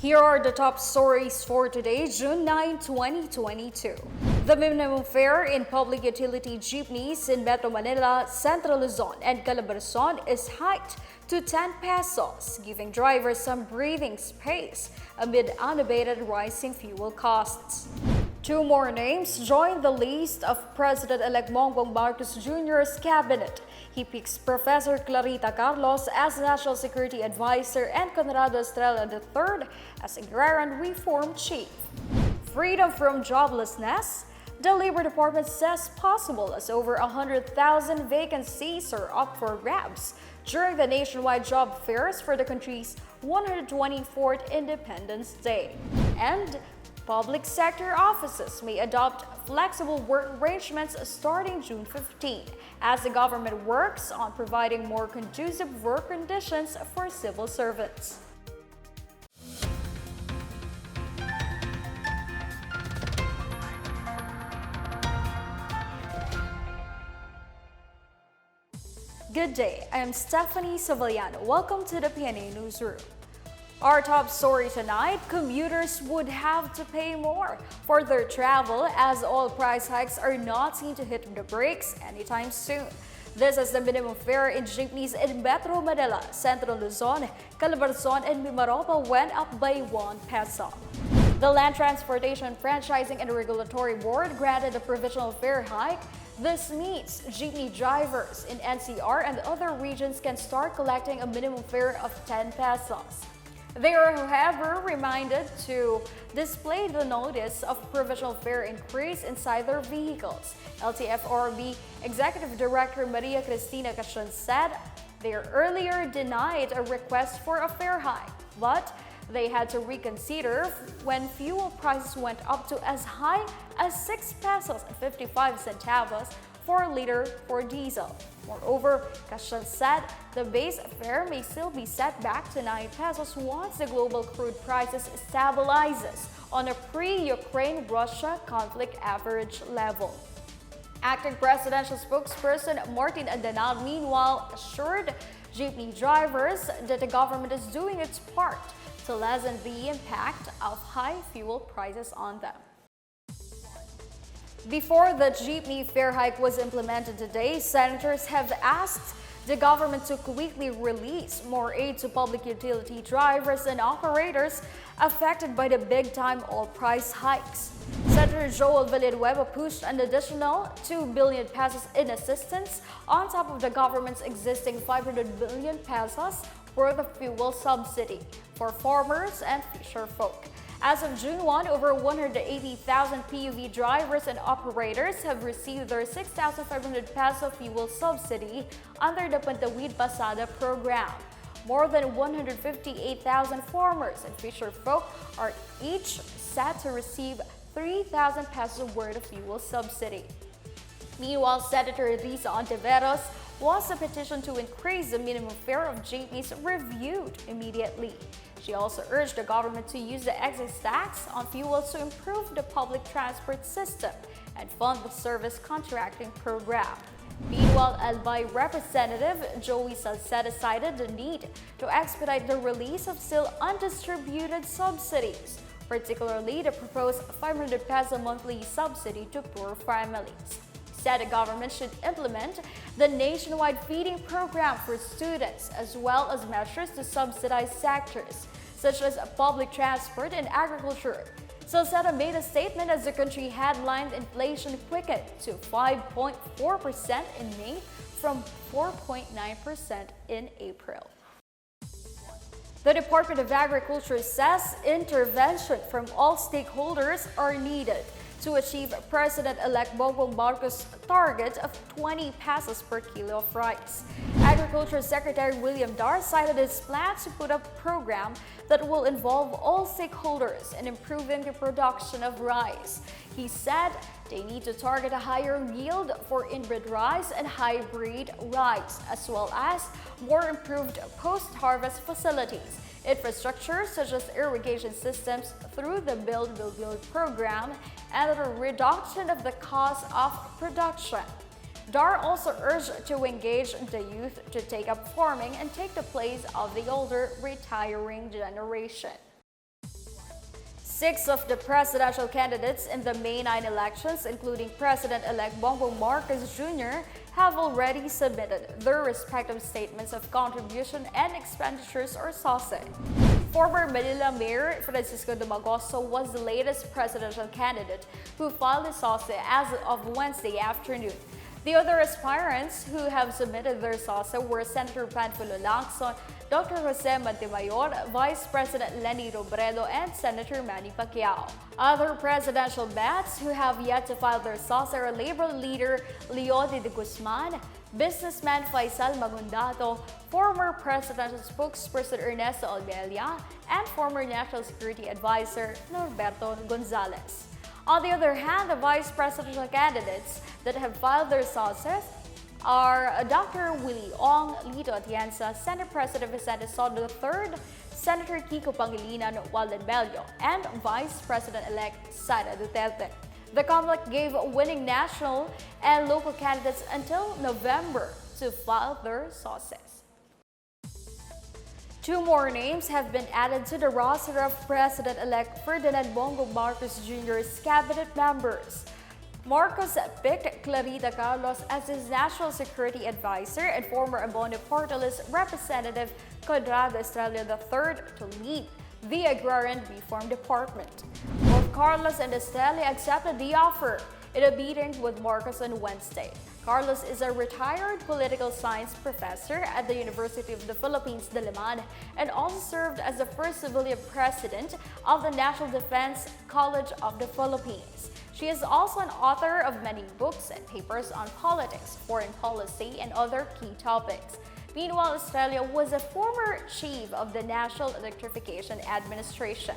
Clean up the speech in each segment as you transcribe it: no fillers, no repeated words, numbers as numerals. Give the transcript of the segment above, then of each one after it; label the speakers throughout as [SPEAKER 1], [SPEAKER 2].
[SPEAKER 1] Here are the top stories for today, June 9, 2022. The minimum fare in public utility jeepneys in Metro Manila, Central Luzon, and Calabarzon is hiked to 10 pesos, giving drivers some breathing space amid unabated rising fuel costs. Two more names join the list of President-elect Bongbong Marcos Jr.'s cabinet. He picks Professor Clarita Carlos as National Security Advisor and Conrado Estrella III as Agrarian Reform Chief. Freedom from joblessness? The Labor Department says possible as over 100,000 vacancies are up for grabs during the nationwide job fairs for the country's 124th Independence Day. And public sector offices may adopt flexible work arrangements starting June 15 as the government works on providing more conducive work conditions for civil servants. Good day, I am Stephanie Savaliano. Welcome to the PNA Newsroom. Our top story tonight, commuters would have to pay more for their travel as oil price hikes are not seen to hit the brakes anytime soon. This as the minimum fare in jeepneys in Metro Manila, Central Luzon, Calabarzon, and Mimaropa went up by 1 peso. The Land Transportation Franchising and Regulatory Board granted a provisional fare hike. This means jeepney drivers in NCR and other regions can start collecting a minimum fare of 10 pesos. They are, however, reminded to display the notice of provisional fare increase inside their vehicles. LTFRB Executive Director Maria Cristina Cachon said they earlier denied a request for a fare hike, but they had to reconsider when fuel prices went up to as high as 6 pesos and 55 centavos for a liter for diesel. Moreover, Cachon said the base fare may still be set back to 9 pesos once the global crude prices stabilizes on a pre-Ukraine-Russia conflict average level. Acting presidential spokesperson Martin Nat'l meanwhile assured jeepney drivers that the government is doing its part to lessen the impact of high fuel prices on them. Before the jeepney fare hike was implemented today, senators have asked the government to quickly release more aid to public utility drivers and operators affected by the big-time oil price hikes. Senator Joel Villanueva pushed an additional 2 billion pesos in assistance on top of the government's existing 500 billion pesos worth of fuel subsidy for farmers and fisher folk. As of June 1, over 180,000 PUV drivers and operators have received their 6,500 peso fuel subsidy under the Pantawid Pasada program. More than 158,000 farmers and fisher folk are each set to receive 3,000 pesos worth of fuel subsidy. Meanwhile, Senator Risa Ontiveros wants a petition to increase the minimum fare of jeepneys reviewed immediately. She also urged the government to use the excise tax on fuel to improve the public transport system and fund the service contracting program. Meanwhile, Albay Representative Joey Salceda cited the need to expedite the release of still undistributed subsidies, particularly the proposed 500 peso monthly subsidy to poor families. Said the government should implement the nationwide feeding program for students as well as measures to subsidize sectors such as public transport and agriculture. Salceda made a statement as the country headlined inflation quickened to 5.4% in May from 4.9% in April. The Department of Agriculture says intervention from all stakeholders are needed to achieve President-elect Bongbong Marcos' target of 20 pesos per kilo of rice. Agriculture Secretary William Dar cited his plan to put up a program that will involve all stakeholders in improving the production of rice. He said they need to target a higher yield for inbred rice and hybrid rice, as well as more improved post-harvest facilities, infrastructure such as irrigation systems through the Build program, and the reduction of the cost of production. Dar also urged to engage the youth to take up farming and take the place of the older, retiring generation. 6 of the presidential candidates in the May 9 elections, including President-elect Bongbong Marcos Jr., have already submitted their respective statements of contribution and expenditures or SOSE. Former Manila Mayor Francisco Dumagoso was the latest presidential candidate who filed a SOSE as of Wednesday afternoon. The other aspirants who have submitted their SOSE were Senator Panfilo Lacson, Dr. Jose Montemayor, Vice President Lenny Robredo, and Senator Manny Pacquiao. Other presidential bats who have yet to file their SOSE are Labor leader Leody de Guzman, businessman Faisal Magundato, former presidential spokesperson Ernesto Albelia, and former National Security Advisor Norberto Gonzales. On the other hand, the vice presidential candidates that have filed their SOSEs are Dr. Willie Ong, Lito Atienza, Senate President Vicente Soto III, Senator Kiko Pangilinan Waldenbello, and Vice President-elect Sara Duterte. The COMELEC gave winning national and local candidates until November to file their SOSEs. 2 more names have been added to the roster of President-elect Ferdinand Bongbong Marcos Jr.'s cabinet members. Marcos picked Clarita Carlos as his national security advisor and former Abono Party List representative Conrado Estrella III to lead the Agrarian Reform Department. Both Carlos and Estrella accepted the offer in a meeting with Marcos on Wednesday. Carlos is a retired political science professor at the University of the Philippines, Diliman, and also served as the first civilian president of the National Defense College of the Philippines. She is also an author of many books and papers on politics, foreign policy, and other key topics. Meanwhile, Estrella was a former chief of the National Electrification Administration.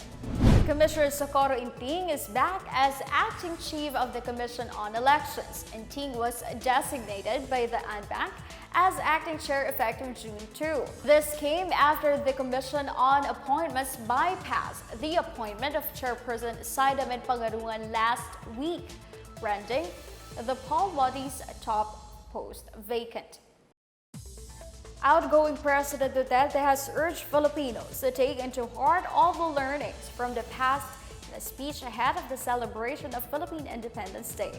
[SPEAKER 1] Commissioner Socorro Inting is back as acting chief of the Commission on Elections. Inting was designated by the ANBAC as acting chair effective June 2. This came after the Commission on Appointments bypassed the appointment of Chairperson Saidamen Pangarungan last week, rendering the poll body's top post vacant. Outgoing President Duterte has urged Filipinos to take into heart all the learnings from the past in a speech ahead of the celebration of Philippine Independence Day.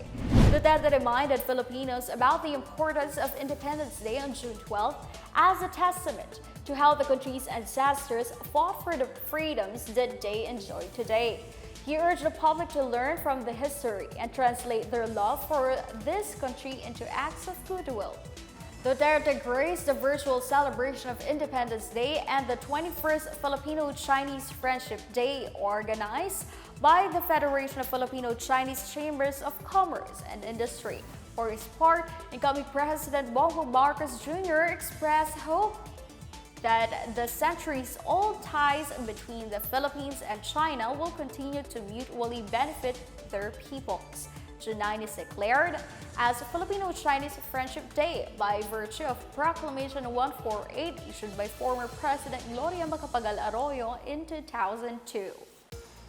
[SPEAKER 1] Duterte reminded Filipinos about the importance of Independence Day on June 12 as a testament to how the country's ancestors fought for the freedoms that they enjoy today. He urged the public to learn from the history and translate their love for this country into acts of goodwill. Duterte graced the virtual celebration of Independence Day and the 21st Filipino-Chinese Friendship Day organized by the Federation of Filipino-Chinese Chambers of Commerce and Industry. For his part, incoming President Bongbong Marcos Jr. expressed hope that the centuries-old ties between the Philippines and China will continue to mutually benefit their peoples. June 9 is declared as Filipino-Chinese Friendship Day by virtue of Proclamation 148 issued by former President Gloria Macapagal Arroyo in 2002.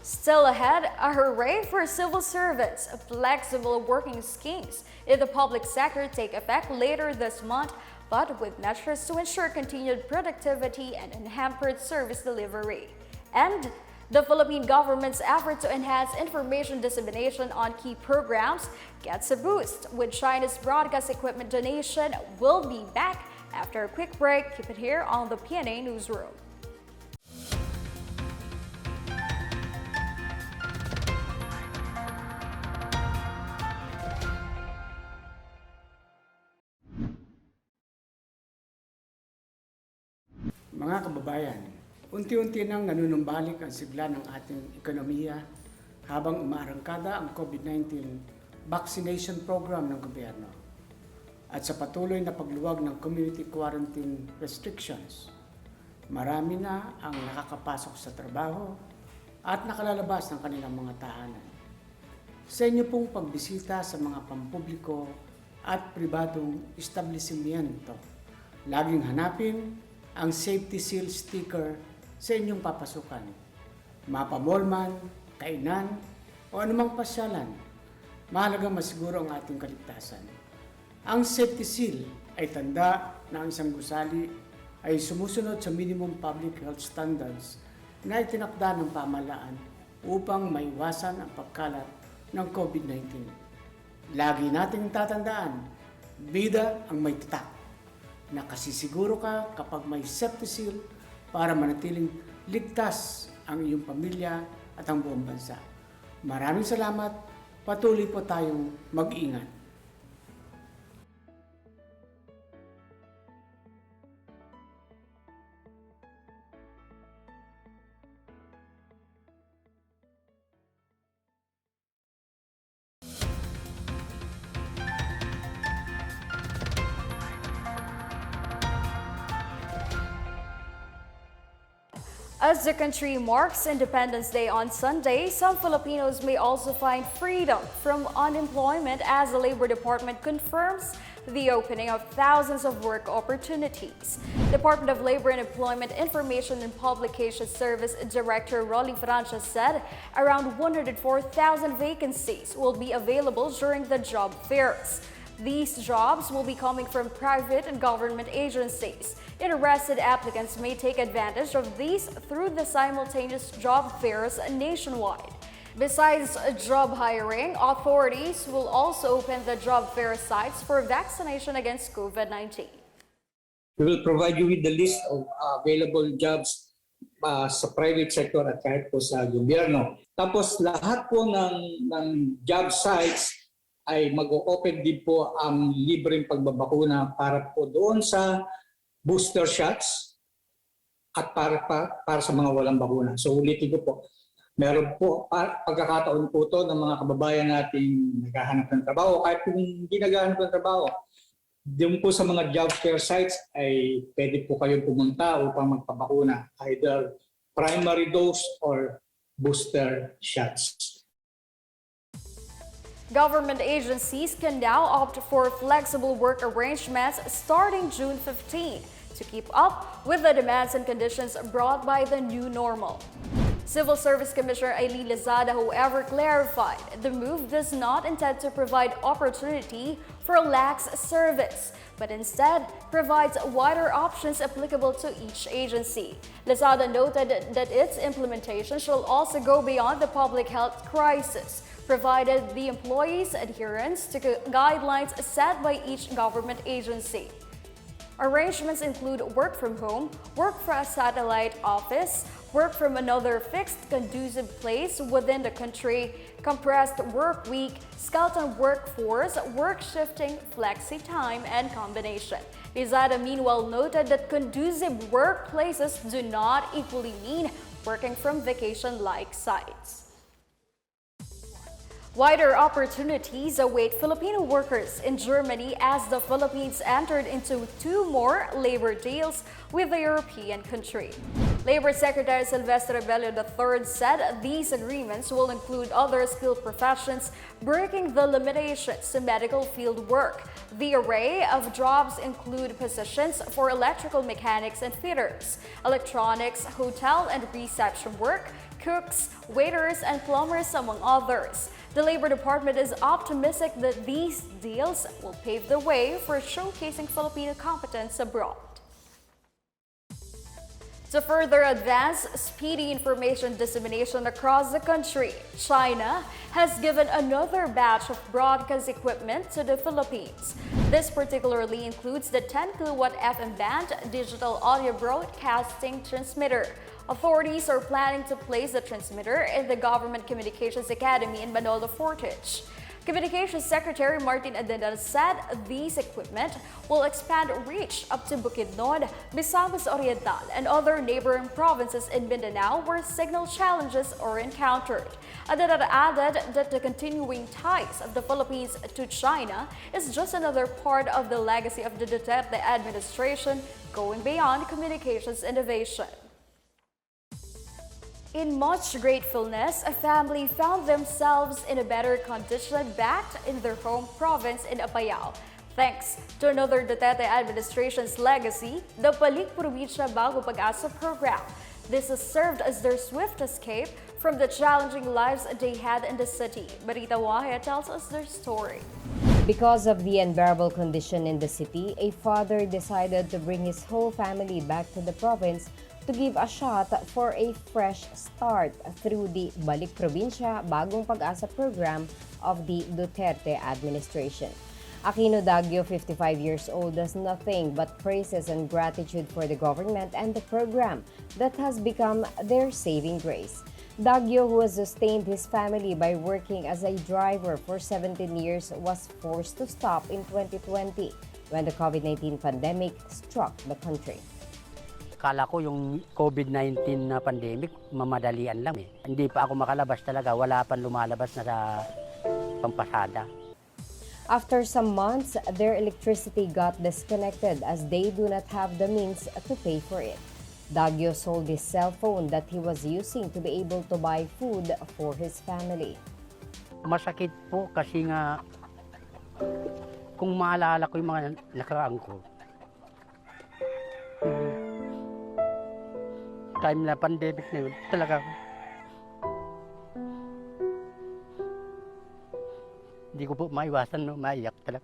[SPEAKER 1] Still ahead, a hooray for civil servants. Flexible working schemes in the public sector take effect later this month, but with measures to ensure continued productivity and unhampered service delivery. And the Philippine government's effort to enhance information dissemination on key programs gets a boost with China's broadcast equipment donation. We'll be back after a quick break. Keep it here on the PNA Newsroom.
[SPEAKER 2] Mga kababayan, unti-unti nang nanunumbalik ang sigla ng ating ekonomiya habang umaarangkada ang COVID-19 vaccination program ng gobyerno. At sa patuloy na pagluwag ng community quarantine restrictions, marami na ang nakakapasok sa trabaho at nakalalabas ng kanilang mga tahanan. Sa inyo pong pagbisita sa mga pampubliko at pribadong establishmento, laging hanapin ang safety seal sticker sa inyong papasukan. Mapamall man, kainan, o anumang pasyalan, mahalagang masiguro ang ating kaligtasan. Ang safety seal ay tanda na ang isang gusali ay sumusunod sa minimum public health standards na itinakda ng pamahalaan upang maiwasan ang pagkalat ng COVID-19. Lagi nating tatandaan, bida ang may tatak. Nakasisiguro ka kapag may safety seal para manatiling ligtas ang iyong pamilya at ang buong bansa. Maraming salamat. Patuloy po tayong mag-ingat.
[SPEAKER 1] As the country marks Independence Day on Sunday, some Filipinos may also find freedom from unemployment as the Labor Department confirms the opening of thousands of work opportunities. Department of Labor and Employment Information and Publication Service Director Rolly Francia said around 104,000 vacancies will be available during the job fairs. These jobs will be coming from private and government agencies. Interested applicants may take advantage of these through the simultaneous job fairs nationwide. Besides job hiring, authorities will also open the job fair sites for vaccination against COVID-19.
[SPEAKER 3] We will provide you with the list of available jobs sa private sector at kahit po sa gobyerno. Tapos lahat po ng job sites ay mag-open din po ang libreng pagbabakuna para po doon sa booster shots at para sa mga walang bakuna. So ulitin ko po, meron po pagkakataon po to ng mga kababayan nating naghahanap ng trabaho. Kahit kung hindi naghahanap ng trabaho, doon po sa mga job fair sites ay pwede po kayong pumunta upang magpabakuna, either primary dose or booster shots.
[SPEAKER 1] Government agencies can now opt for flexible work arrangements starting June 15 to keep up with the demands and conditions brought by the new normal. Civil Service Commissioner Aileen Lazada, however, clarified the move does not intend to provide opportunity for lax service, but instead provides wider options applicable to each agency. Lazada noted that its implementation shall also go beyond the public health crisis, provided the employees' adherence to guidelines set by each government agency. Arrangements include work from home, work from a satellite office, work from another fixed conducive place within the country, compressed work week, skeleton workforce, work shifting, flexi time, and combination. Lizada meanwhile noted that conducive workplaces do not equally mean working from vacation-like sites. Wider opportunities await Filipino workers in Germany as the Philippines entered into 2 more labor deals with the European country. Labor Secretary Silvestre Rebello III said these agreements will include other skilled professions, breaking the limitations to medical field work. The array of jobs include positions for electrical mechanics and fitters, electronics, hotel and reception work, cooks, waiters, and plumbers, among others. The Labor Department is optimistic that these deals will pave the way for showcasing Filipino competence abroad. To further advance speedy information dissemination across the country, China has given another batch of broadcast equipment to the Philippines. This particularly includes the 10 kilowatt FM band digital audio broadcasting transmitter. Authorities are planning to place the transmitter in the Government Communications Academy in Manolo Fortich. Communications Secretary Martin Adenal said these equipment will expand reach up to Bukidnon, Misamis Oriental, and other neighboring provinces in Mindanao where signal challenges are encountered. Adenal added that the continuing ties of the Philippines to China is just another part of the legacy of the Duterte administration, going beyond communications innovation. In much gratefulness, a family found themselves in a better condition back in their home province in Apayao. Thanks to another Duterte administration's legacy, the Balik Probinsya Bago Pag-asa program. This has served as their swift escape from the challenging lives they had in the city. Marita Wahya tells us their story.
[SPEAKER 4] Because of the unbearable condition in the city, a father decided to bring his whole family back to the province to give a shot for a fresh start through the Balik Probinsya Bagong Pag-asa program of the Duterte administration. Aquino Daguio, 55 years old, does nothing but praises and gratitude for the government and the program that has become their saving grace. Daguio, who has sustained his family by working as a driver for 17 years, was forced to stop in 2020 when the COVID-19 pandemic struck the country.
[SPEAKER 5] Akala ko yung COVID-19 na pandemic, mamadalian lang eh. Hindi pa ako makalabas talaga, wala pang lumalabas na sa pampasada.
[SPEAKER 4] After some months, their electricity got disconnected as they do not have the means to pay for it. Daguio sold his cell phone that he was using to be able to buy food for his family.
[SPEAKER 5] Masakit po kasi nga kung maalala ko yung mga nakaraan ko. Time na pandemic na yun, talaga hindi ko po maiwasan, no? Maiyak talaga.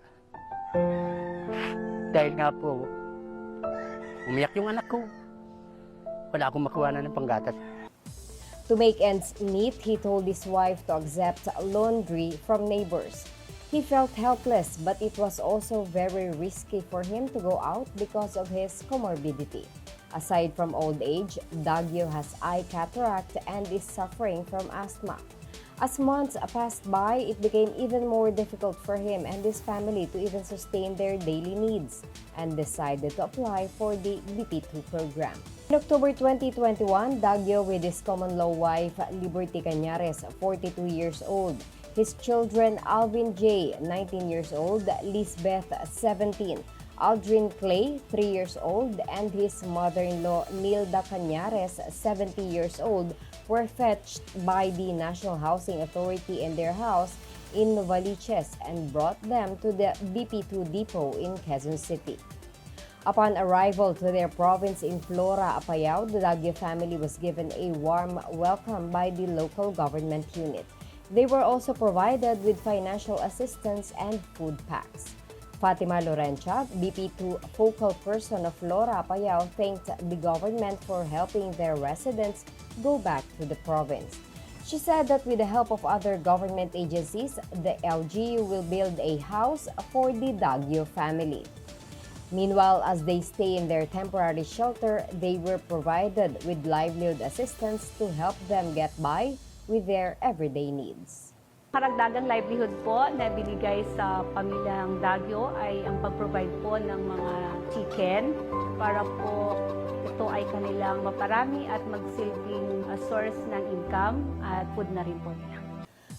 [SPEAKER 5] Dahil nga po, umiyak yung anak ko. Wala akong makuha na ng panggatas.
[SPEAKER 4] To make ends meet, he told his wife to accept laundry from neighbors. He felt helpless, but it was also very risky for him to go out because of his comorbidity. Aside from old age, Daguio has eye cataract and is suffering from asthma. As months passed by, it became even more difficult for him and his family to even sustain their daily needs and decided to apply for the BP2 program. In October 2021, Daguio with his common law wife, Liberty Cañares, 42 years old, his children Alvin J., 19 years old, Lisbeth, 17, Aldrin Clay, 3 years old, and his mother-in-law Nilda Cañares, 70 years old, were fetched by the National Housing Authority in their house in Novaliches and brought them to the BP2 depot in Quezon City. Upon arrival to their province in Flora, Apayao, the Daguio family was given a warm welcome by the local government unit. They were also provided with financial assistance and food packs. Fatima Lorencha, BP2 focal person of Flora, Apayao, thanked the government for helping their residents go back to the province. She said that with the help of other government agencies, the LGU will build a house for the Daguio family. Meanwhile, as they stay in their temporary shelter, they were provided with livelihood assistance to help them get by with their everyday needs.
[SPEAKER 6] Karagdagang livelihood po na binigay sa pamilyang Daguio ay ang pag-provide po ng mga chicken para po ito ay kanilang maparami at magsilbing source ng income at food na rin po nila.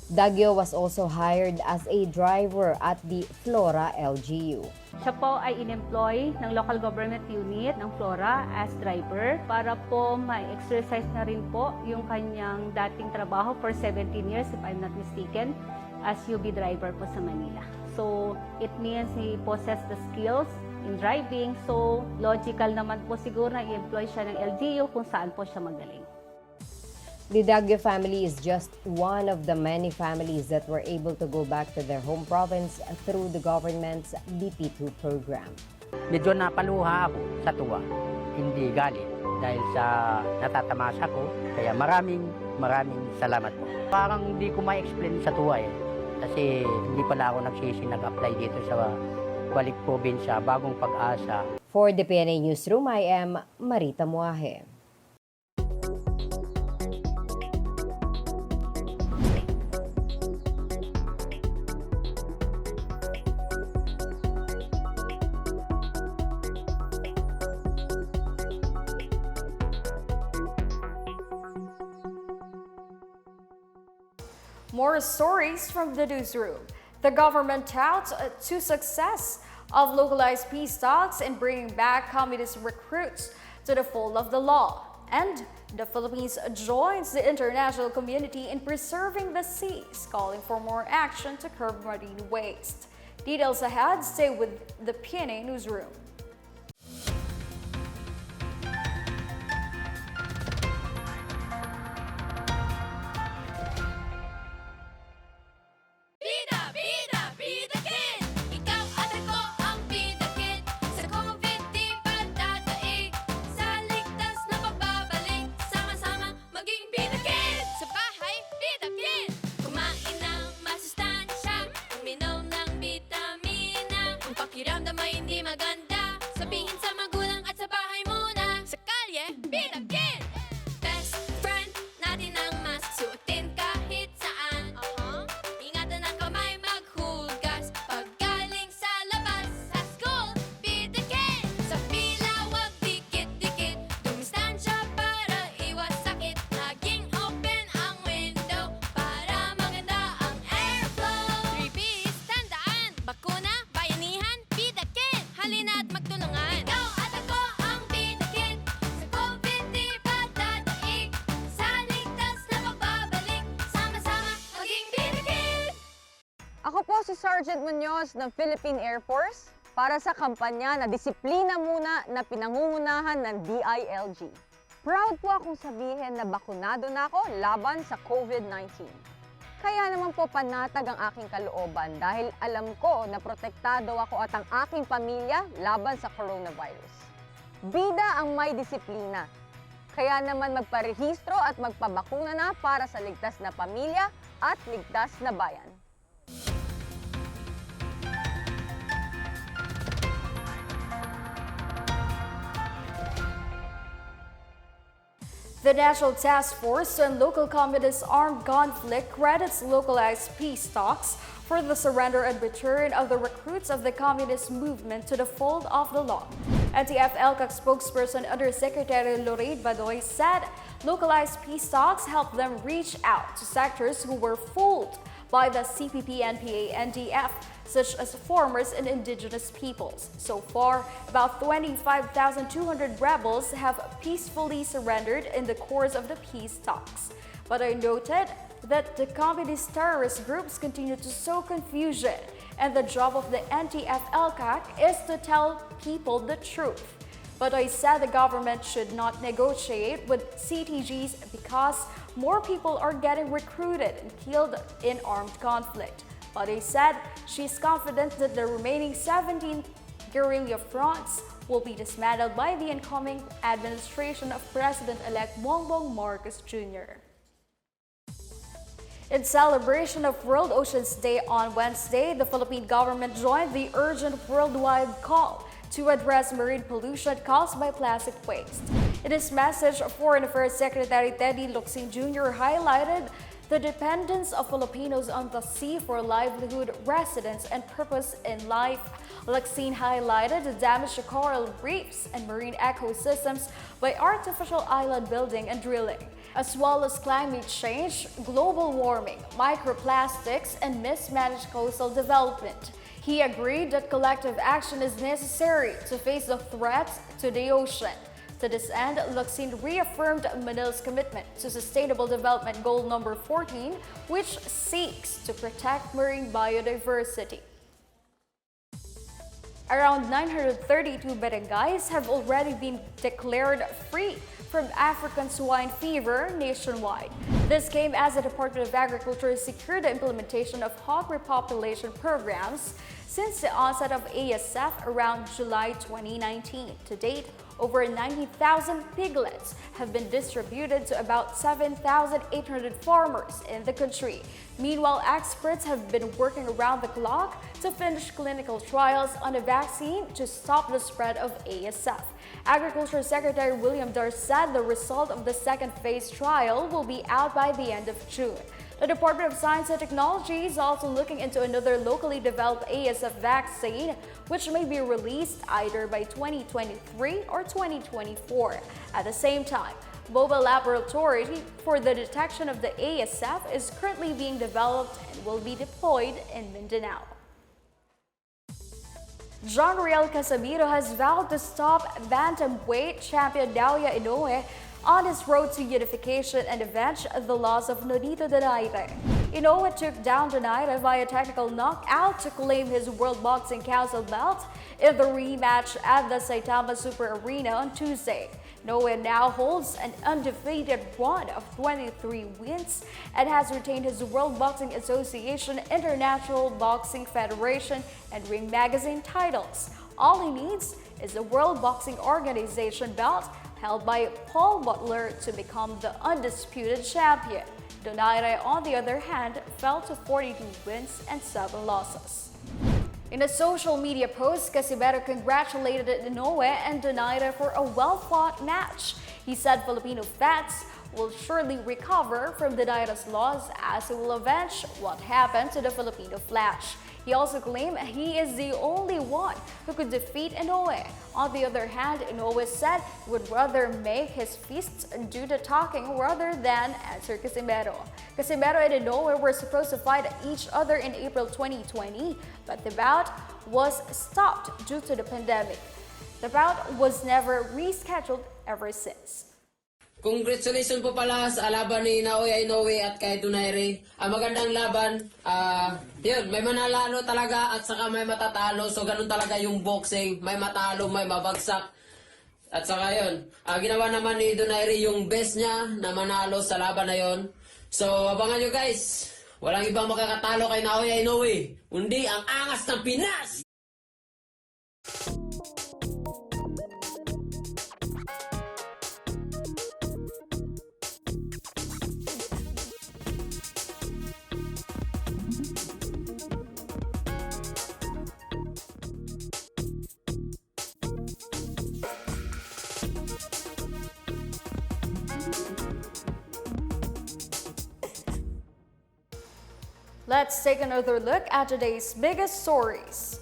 [SPEAKER 4] Daguio was also hired as a driver at the Flora LGU.
[SPEAKER 6] Siya po ay in-employ ng local government unit ng Flora as driver para po ma-exercise na rin po yung kanyang dating trabaho for 17 years, if I'm not mistaken, as UB driver po sa Manila. So, it means he possesses the skills in driving. So, logical naman po siguro na i-employ siya ng LGU kung saan po siya magaling.
[SPEAKER 4] The Daguio family is just one of the many families that were able to go back to their home province through the government's BP2 program.
[SPEAKER 5] Medyo napaluha ako sa tuwa, hindi galit dahil sa natatamasa ko. Kaya maraming salamat po. Parang hindi ko ma-explain sa tuwa eh. Kasi hindi pala ako nagsisi nag-apply dito sa Balik Probinsya Bagong Pag-asa.
[SPEAKER 4] For the PNA Newsroom, I am Marita Muahe.
[SPEAKER 1] More stories from the newsroom. The government touts to success of localized peace talks in bringing back communist recruits to the fold of the law. And the Philippines joins the international community in preserving the seas, calling for more action to curb marine waste. Details ahead, stay with the PNA Newsroom.
[SPEAKER 7] Sergeant Muñoz ng Philippine Air Force para sa kampanya na Disiplina Muna na pinangungunahan ng DILG. Proud po akong sabihin na bakunado na ako laban sa COVID-19. Kaya naman po panatag ang aking kalooban dahil alam ko na protektado ako at ang aking pamilya laban sa coronavirus. Bida ang may disiplina. Kaya naman magparehistro at magpabakuna na para sa ligtas na pamilya at ligtas na bayan.
[SPEAKER 1] The National Task Force on Local Communist Armed Conflict credits localized peace talks for the surrender and return of the recruits of the communist movement to the fold of the law. LTFRB spokesperson Undersecretary Lorraine Badoy said localized peace talks helped them reach out to sectors who were fooled by the CPP and PNA, such as farmers and indigenous peoples. So far, about 25,200 rebels have peacefully surrendered in the course of the peace talks. But I noted that the communist terrorist groups continue to sow confusion, and the job of the NTF-LCAC is to tell people the truth. But I said the government should not negotiate with CTGs because more people are getting recruited and killed in armed conflict. But I said she's confident that the remaining 17 guerrilla fronts will be dismantled by the incoming administration of President-elect Bongbong Marcos Jr. In celebration of World Oceans Day on Wednesday, the Philippine government joined the urgent worldwide call to address marine pollution caused by plastic waste. In his message, Foreign Affairs Secretary Teddy Locsin Jr. highlighted the dependence of Filipinos on the sea for livelihood, residence, and purpose in life. Locsin highlighted the damage to coral reefs and marine ecosystems by artificial island building and drilling, as well as climate change, global warming, microplastics, and mismanaged coastal development. He agreed that collective action is necessary to face the threats to the ocean. To this end, Locsin reaffirmed Manil's commitment to Sustainable Development Goal number 14, which seeks to protect marine biodiversity. Around 932 barangays have already been declared free from African swine fever nationwide. This came as the Department of Agriculture secured the implementation of hog repopulation programs since the onset of ASF around July 2019. To date, over 90,000 piglets have been distributed to about 7,800 farmers in the country. Meanwhile, experts have been working around the clock to finish clinical trials on a vaccine to stop the spread of ASF. Agriculture Secretary William Dar said the result of the second phase trial will be out by the end of June. The Department of Science and Technology is also looking into another locally developed ASF vaccine, which may be released either by 2023 or 2024. At the same time, mobile laboratory for the detection of the ASF is currently being developed and will be deployed in Mindanao. John Riel Casimiro has vowed to stop bantamweight champion Dalia Inoue on his road to unification and avenge the loss of Nonito Donaire. Inoue took down Donaire via technical knockout to claim his World Boxing Council belt in the rematch at the Saitama Super Arena on Tuesday. Inoue now holds an undefeated run of 23 wins and has retained his World Boxing Association, International Boxing Federation, and Ring Magazine titles. All he needs is the World Boxing Organization belt held by Paul Butler to become the undisputed champion. Donaire, on the other hand, fell to 42 wins and 7 losses. In a social media post, Casimiro congratulated Inoue and Donaire for a well-fought match. He said Filipino fans will surely recover from Donaire's loss as he will avenge what happened to the Filipino Flash. He also claimed he is the only one who could defeat Inoue. On the other hand, Inoue said he would rather make his fists do the talking rather than answer Casimiro. Casimiro and Inoue were supposed to fight each other in April 2020, but the bout was stopped due to the pandemic. The bout was never rescheduled ever since.
[SPEAKER 8] Congratulations po pala sa laban ni Naoy Inoue at kay Donaire. Magandang laban. Yun, may manalalo talaga at saka may matatalo. So ganun talaga yung boxing. May matalo, may mabagsak. At saka yun, ginawa naman ni Donaire yung best niya na manalo sa laban na yun. So abangan nyo guys. Walang ibang makakatalo kay Naoy Inoue. Kundi ang angas ng Pinas!
[SPEAKER 1] Let's take another look at today's biggest stories.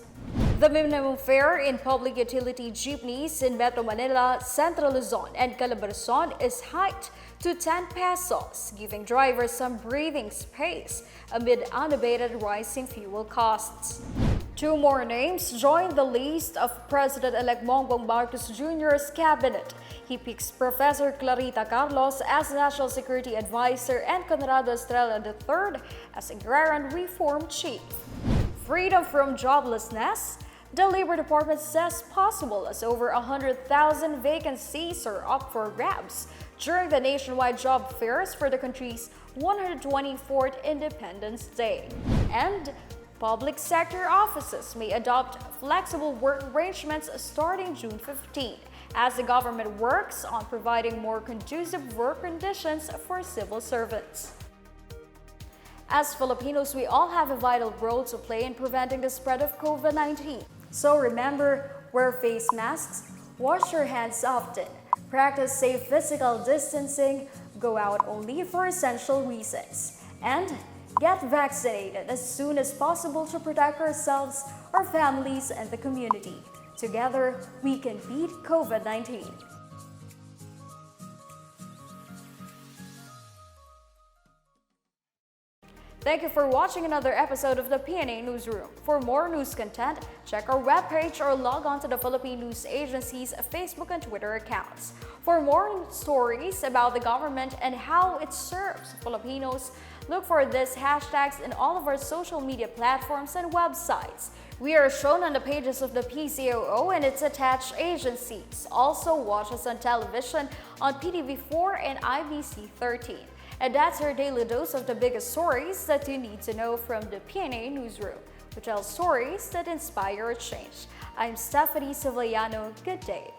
[SPEAKER 1] The minimum fare in public utility jeepneys in Metro Manila, Central Luzon, and Calabarzon is hiked to 10 pesos, giving drivers some breathing space amid unabated rising fuel costs. Two more names join the list of President-elect Bongbong Marcos Jr.'s cabinet. He picks Professor Clarita Carlos as National Security Advisor and Conrado Estrella III as Agrarian Reform Chief. Freedom from joblessness? The Labor Department says possible as over 100,000 vacancies are up for grabs during the nationwide job fairs for the country's 124th Independence Day. And public sector offices may adopt flexible work arrangements starting June 15 as the government works on providing more conducive work conditions for civil servants. As Filipinos, we all have a vital role to play in preventing the spread of COVID-19. So remember, wear face masks, wash your hands often, practice safe physical distancing, go out only for essential reasons, and get vaccinated as soon as possible to protect ourselves, our families, and the community. Together, we can beat COVID-19. Thank you for watching another episode of the PNA Newsroom. For more news content, check our webpage or log on to the Philippine News Agency's Facebook and Twitter accounts. For more stories about the government and how it serves Filipinos, look for these hashtags in all of our social media platforms and websites. We are shown on the pages of the PCOO and its attached agencies. Also, watch us on television on PTV4 and IBC 13. And that's your daily dose of the biggest stories that you need to know from the PNA Newsroom. We tell stories that inspire change. I'm Stephanie Sevillano. Good day.